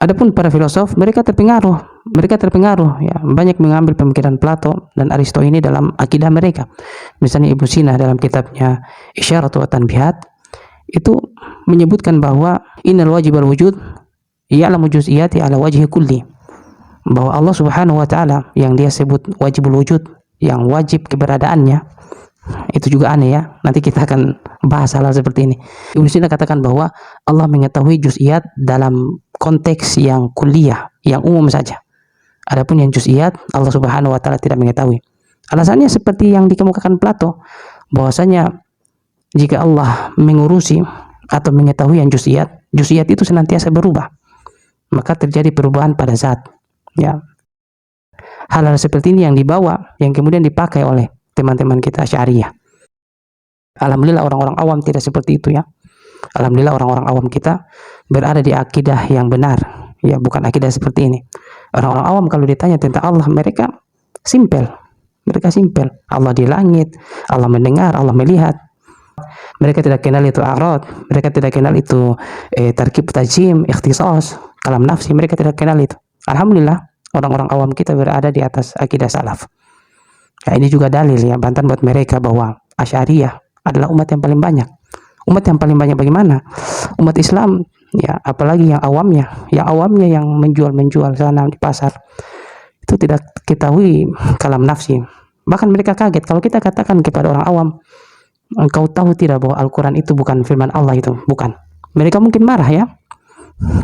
Adapun para filosof, mereka terpengaruh ya, banyak mengambil pemikiran Plato dan Aristo ini dalam akidah mereka. Misalnya Ibnu Sina dalam kitabnya Isyaratu wa Tanbihat itu menyebutkan bahwa innal wajibal wujud ya'lamu juz'iyati ala wajhi kulli, bahwa Allah Subhanahu wa taala yang dia sebut wajibul wujud, yang wajib keberadaannya, itu juga aneh ya. Nanti kita akan bahas hal seperti ini. Ibnu Sina katakan bahwa Allah mengetahui juz'iyat dalam konteks yang kuliah, yang umum saja. Adapun yang juz'iyat, Allah Subhanahu wa taala tidak mengetahui. Alasannya seperti yang dikemukakan Plato, bahwasanya jika Allah mengurusi atau mengetahui yang juz'iyat, juz'iyat itu senantiasa berubah. Maka terjadi perubahan pada zat. Ya. Hal-hal seperti ini yang dibawa, yang kemudian dipakai oleh teman-teman kita Asy'ariyah. Alhamdulillah orang-orang awam tidak seperti itu ya. Alhamdulillah orang-orang awam kita berada di akidah yang benar, ya, bukan akidah seperti ini. Orang-orang awam kalau ditanya tentang Allah, mereka simpel. Allah di langit, Allah mendengar, Allah melihat. Mereka tidak kenal itu a'rad, mereka tidak kenal itu tarkib tajim, ikhtisas, kalam nafsi, mereka tidak kenal itu. Alhamdulillah orang-orang awam kita berada di atas akidah salaf. Ya, ini juga dalil ya, bantahan buat mereka bahwa Asy'ariyah adalah umat yang paling banyak. Umat yang paling banyak bagaimana? Umat Islam, ya, apalagi yang awamnya yang menjual sana di pasar, itu tidak ketahui kalam nafsi. Bahkan mereka kaget kalau kita katakan kepada orang awam, engkau tahu tidak bahwa Al-Quran itu bukan firman Allah itu? Bukan. Mereka mungkin marah ya.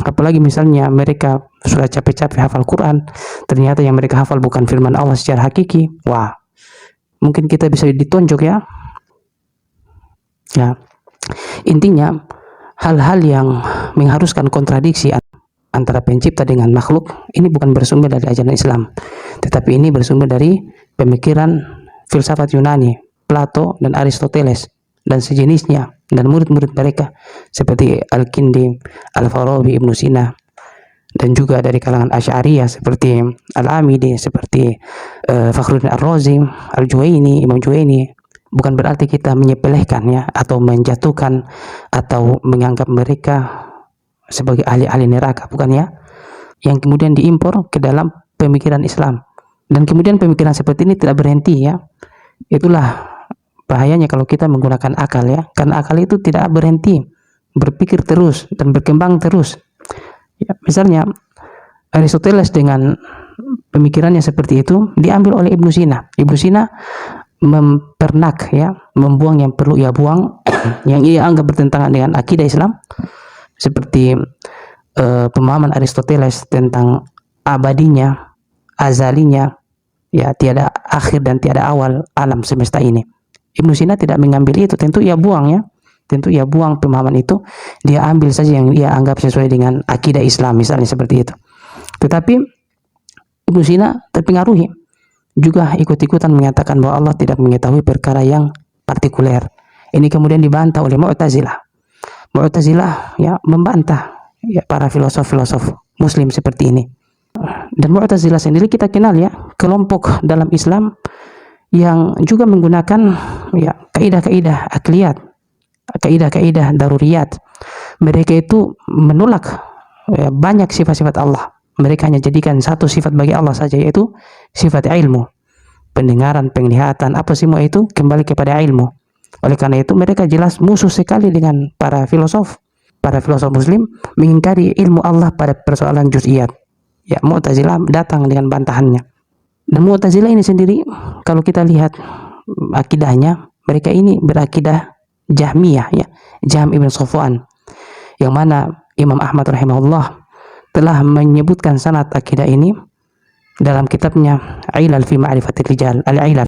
Apalagi misalnya mereka sudah capek-capek hafal Quran, ternyata yang mereka hafal bukan firman Allah secara hakiki. Wah, mungkin kita bisa ditonjok ya. Ya, intinya hal-hal yang mengharuskan kontradiksi antara pencipta dengan makhluk ini bukan bersumber dari ajaran Islam, tetapi ini bersumber dari pemikiran filsafat Yunani, Plato dan Aristoteles dan sejenisnya dan murid-murid mereka seperti Al-Kindi, Al-Farabi, Ibnu Sina, dan juga dari kalangan Asy'ariyah seperti Al-Amidi, seperti Fakhruddin Ar-Razi, Al-Juwaini, Imam Juwaini. Bukan berarti kita menyepelekan ya, atau menjatuhkan atau menganggap mereka sebagai ahli-ahli neraka, bukan ya, yang kemudian diimpor ke dalam pemikiran Islam. Dan kemudian pemikiran seperti ini tidak berhenti ya. Itulah bahayanya kalau kita menggunakan akal ya, karena akal itu tidak berhenti, berpikir terus dan berkembang terus ya. Misalnya Aristoteles dengan pemikirannya seperti itu diambil oleh Ibnu Sina. Ibnu Sina mempernak ya, membuang yang perlu ia buang yang ia anggap bertentangan dengan akidah Islam, seperti pemahaman Aristoteles tentang abadinya, azalinya, ya, tiada akhir dan tiada awal alam semesta ini. Ibnu Sina tidak mengambil itu, tentu ia buang ya, tentu ia buang pemahaman itu, dia ambil saja yang ia anggap sesuai dengan akidah Islam, misalnya seperti itu. Tetapi Ibnu Sina terpengaruhi juga ikut-ikutan mengatakan bahwa Allah tidak mengetahui perkara yang partikuler. Ini kemudian dibantah oleh Mu'tazilah. Mu'tazilah ya membantah ya para filosof-filosof Muslim seperti ini. Dan Mu'tazilah sendiri kita kenal ya, kelompok dalam Islam yang juga menggunakan ya kaidah-kaidah akliyat, kaidah-kaidah daruriyat. Mereka itu menolak ya, banyak sifat-sifat Allah. Mereka hanya jadikan satu sifat bagi Allah saja, yaitu sifat ilmu, pendengaran, penglihatan, apa semua itu kembali kepada ilmu. Oleh karena itu mereka jelas musuh sekali dengan para filosof Muslim mengingkari ilmu Allah pada persoalan juz'iyat. Ya, Mu'tazilah datang dengan bantahannya. Dan Mu'tazilah ini sendiri kalau kita lihat akidahnya, mereka ini berakidah Jahmiyah ya, Jahm ibn Safwan, yang mana Imam Ahmad rahimahullah telah menyebutkan sanad akidah ini dalam kitabnya Ilal fi Ma'rifatil Rijal, Al-Ilal.